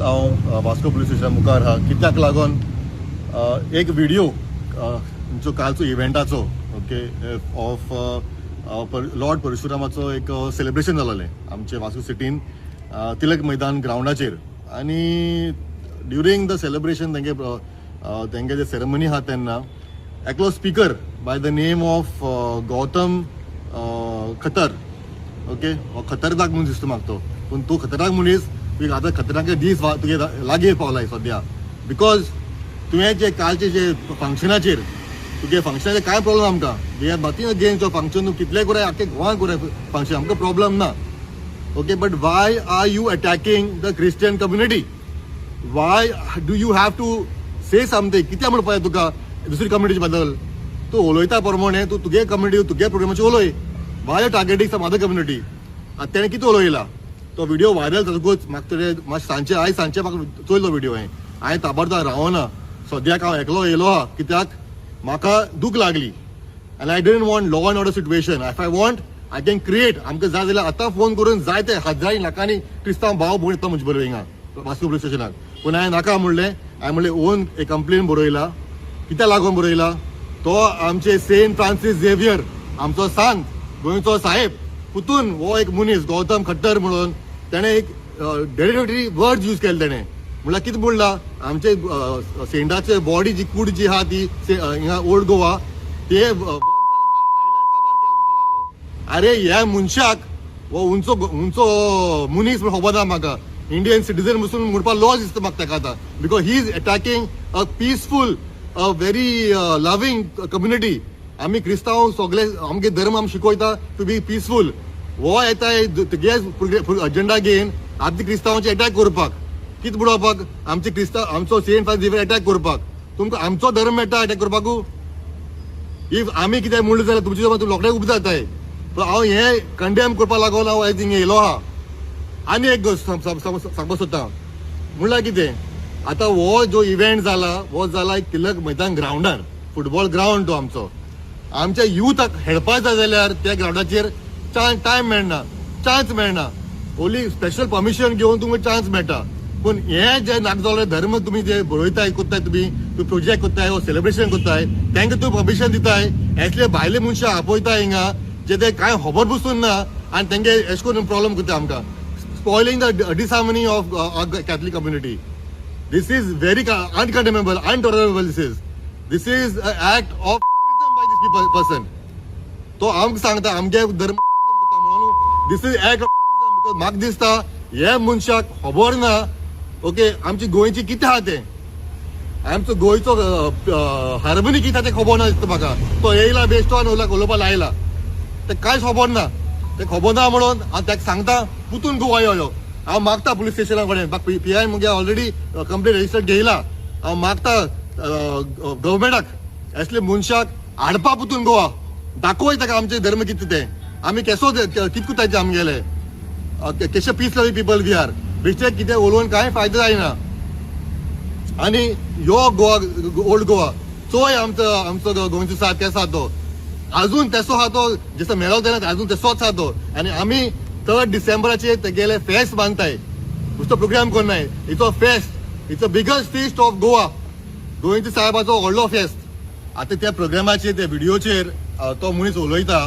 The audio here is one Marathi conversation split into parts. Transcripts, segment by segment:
हांव वास्को पुलीस स्टेशन मुखार आहा कित्याक लागून एक व्हिडिओ जो कालचो इव्हेंटाचो ओके ऑफ लॉर्ड परशुरामाचो एक सेलिब्रेशन जालोलें आमचे वास्को सिटीन तिलक मैदान ग्राउंडाचेर आनी ड्युरींग द सेलिब्रेशन तेंगे जे सेरेमनी आहा तेन्ना एकलो speaker by the name of Gautam खतर ओके हो खतरनाक मनीस दिसता म्हाका तो पूण तूं खतरनाक मनीस आता खतरनाक दीस तुगे लागीं पावलाय सद्या बिकॉज तुवें जे कालचे जे फंक्शनाचेर तुगे फंक्शनाचेर कांय प्रॉब्लम आमकां वी आर नथींग अगेन्स्ट तो फंक्शन तूं कितलेंय कोराय आख्खे गोंयांत कोराय फंक्शन आमकां प्रॉब्लम ना okay but why are you attacking the Christian community why do you have to say something कित्याक म्हणपाक तुका दुसरी कम्युनिटी बद्दल तूं उलयता प्रमाणे तूं तुगे कम्युनिटी तुगे प्रोग्रामाचेर उलय why are targeting some other community आतां तेणें कितें उलयला तो व्हिडिओ व्हायरल जातकूच म्हाका मातशें सांजचे आयज सांजचे म्हाका चोयलो व्हिडिओ हांवें ताबडतोब रावना सद्याक हांव एकलो येयलो आहा कित्याक म्हाका दूख लागली आनी I don't want law end order situation if I want I can create आमकां जाय जाल्यार आतां फोन करून जायते हजारांनी लाखांनी क्रिस्तांव भाव भयण येता म्हजे बरोबर हिंगा वास्को पुलीस स्टेशनाक पूण हांवें नाका म्हणलें ओन एक कंप्लेन बरयला कित्याक लागून बरयला तो आमचे सेंट फ्रांसीस झेवियर आमचो सांत गोंयचो साहेब पुतून हो एक मनीस गौतम खट्टर म्हणून तेणें एक डेरिवेटरी वर्ड यूज केले तेणें म्हणल्यार कितें म्हणला आमचे सेंटाचे बॉडी जी कूड जी आहा ती हिंगा ओल्ड गोवा ते अरे ह्या मनशाक हो उंचो मनीस म्हण खबर ना म्हाका इंडियन सिटीजन पसून म्हणपाक लॉ दिसता म्हाका ताका आतां because he is attacking a peaceful a very loving community आमी क्रिस्तांव सगळे आमगे धर्म आमी शिकयता टू बी पीसफूल हो येताय तुगे अजेंडा घेवन आमचे क्रिस्तांवांचे अटॅक करपाक कितें बुडोवपाक आमचे क्रिस्तांव आमचो सेंट फ्रांसीस झेवियर अटॅक करपाक तुमकां आमचो धर्म मेळटा अटॅक करपाकू इफ आमी कितें म्हणलें जाल्यार तुमचे तुमी लोकडाय उबी जाताय हांव हें कंडेम करपाक लागून हांव आयज हिंगा येयलो आहा आनी एक गोश्ट सांगपाक सोदता म्हणल्यार कितें आतां हो जो इव्हेंट जाला हो जाला एक तिलक मैदान ग्राउंडार फुटबॉल ग्राउंड तो आमचो आमच्या युथाक खेळपाक जाय जाल्यार त्या ग्राउंडाचेर टायम मेळना चान्स मेळना ओन्ली स्पेशल परमिशन घेवन तुमकां चान्स मेळटा पूण हे जे नागजोले धर्म तुमी जे बरयताय कोत्ताय तुमी प्रोजेक्ट कोत्ताय वो सेलिब्रेशन कोत्ताय तांकां तुमी परमिशन दिताय येसले भायले मनशां आपयताय हिंगा जे ते कांय खबर बसून ना आनी तेंगे अशें करून प्रॉब्लम करता आमकां spoiling the disharmony of Catholic community this is very uncondemnable untolerable this is act of by this person तो आमकां सांगता आमगे धर्म म्हणून दिस इज ऍक्ट ऑफ म्हाका दिसता हे मनशाक खबर ना ओके आमची गोंयची कितें आहा तें आमचो गोंयचो हार्मनी कितें तें खबर ना दिसता म्हाका तो येयला बेश्टो आनी उलोवपाक लायला तें कांयच खबर ना तें खबर ना म्हणून हांव ताका सांगता पुतून गोवा यो हांव मागता पुलीस स्टेशना कडेन म्हाका PI मुगे ऑलरेडी कंप्लेन रजिस्टर घेयला हांव मागता गव्हर्मेंटाक असले मनशाक हाडपा पुतून गोवा दाखोवय ताका आमचे धर्म कितें तें आमी केसो कितें कोत्ताय आमगेले केशे पीस लवी पीपल वी आर बेश्टे कितें उलोवन कांय फायदो जायना आनी यो गोवा ओल्ड गोवा चोय आमचो गोंयचो साथ केसो आहा तो अजून तेसो आहा तो जसो मेळो तेन्ना अजून तेसोच आहा तो आनी आमी 3 डिसेंबराचेर तेगेले फेस्ट बांदताय बेश्टो प्रोग्राम करनाय it's a fest it's a biggest fest of Goa गोंयच्या साहेबाचो व्हडलो फेस्ट आतां त्या प्रोग्रामाचेर त्या व्हिडिओचेर तो मनीस उलयता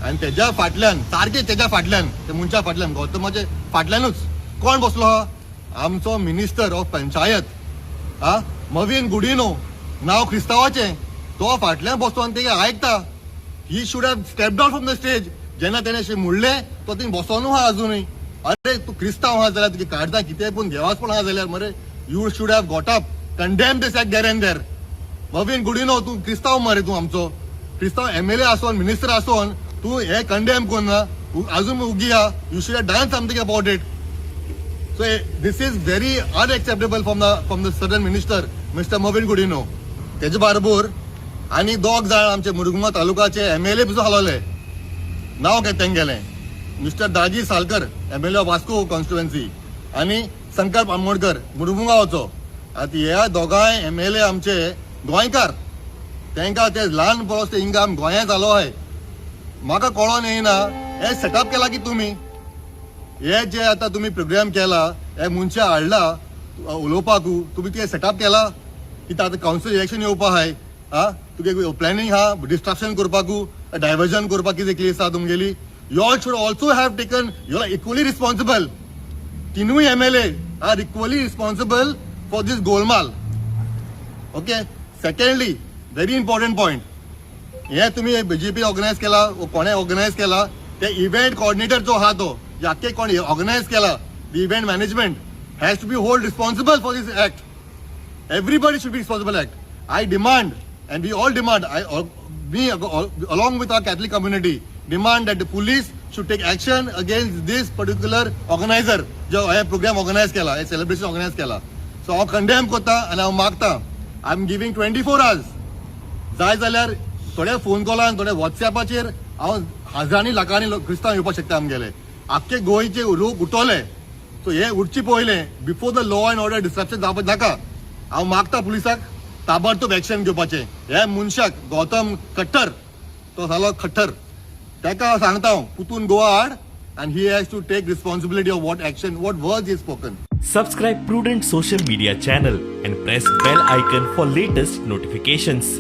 आनी तेज्या फाटल्यान सारके तेज्या फाटल्यान त्या मनशा फाटल्यान गौतमाचे फाटल्यानूच कोण बसलो आहा आमचो मिनिस्टर ऑफ पंचायत मवीन गुडिनो नांव क्रिस्तांवाचें तो फाटल्यान बसलो आनी तेगे आयकता he should have step down from the stage जेन्ना तेणें अशें म्हणलें तो थंय बसोनू आहा अजुनूय अरे तूं क्रिस्तांव आहा जाल्यार तुगे काढता कितें पूण देवाच पूण आहा जाल्यार मरे you should have got up condemn this act there and there Mauvin Godinho तूं क्रिस्तांव मरे तूं आमचो क्रिस्तांव MLA आसोन मिनिस्टर आसोन तूं हे कंडेम करना अजून उगी आहा you should have done something about it so this is very unacceptable from the southern minister mister Mauvin Godinho तेजे बरोबर आनी दोग जाण आमचे मुरगुंगा तालुकाचे MLA पसून हालोले नांव घेत तेंगेलें mister Daji Salkar MLA of Vasco constituency आनी शंकर आमोणकर मुरगुंगा वचो आतां ह्या दोगांय MLA आमचे गोंयकार तांकां ते ल्हान परस ते हिंगा गोंयांत जालो आहे म्हाका कळोन येयना हे सेटअप केला की तुमी हे जे आता तुम्ही प्रोग्राम केला हे मनशा हाडला उलोवपाकू तुमी कितें सेटअप केला कितें आतां कावन्सील इलेक्शन येवपा आहाय तुगे प्लॅनिंग आहा डिस्ट्रक्शन करपाकू डायवर्जन करपाक कितें केस आहा तुमगेली you all should also have taken you are equally responsible तिनूय MLA are equally responsible for this गोलमाल okay secondly very important point हे तुम्ही BJP ऑर्गनायज केला कोणे ऑर्गनायज केला ते इव्हेंट कोऑर्डिनेटर जो आहा तो याके कोण ऑर्गनायज केला the event management has to be hold responsible for this act everybody should be responsible act I demand and we all demand me along with our Catholic community demand that the police should take action against this particular organizer जो हे प्रोग्राम ऑर्गनायज केला हे सेलिब्रेशन ऑर्गनायज केला सो हांव कंडेम करता आनी हांव मागता आय एम गिविंग 24 hours जाय जाल्यार थोड्या फोन कॉलान थोड्या व्हॉट्सएपाचेर हांव हजारांनी लाखांनी क्रिस्तांव येवपाक शकता आमगेले आख्खे गोंयचे लोक उठोले सो हे उठचे पयले before the law and order destruction जावपाक नाका हांव मागता पुलिसाक ताबडतोब एक्शन घेवपाचें हे मनशाक गौतम खट्टर तो जालो खट्टर ताका सांगता हांव पुतून गोवा हाड and he has to take responsibility of what action, what words he has spoken. Subscribe Prudent social media channel and press bell icon for latest notifications.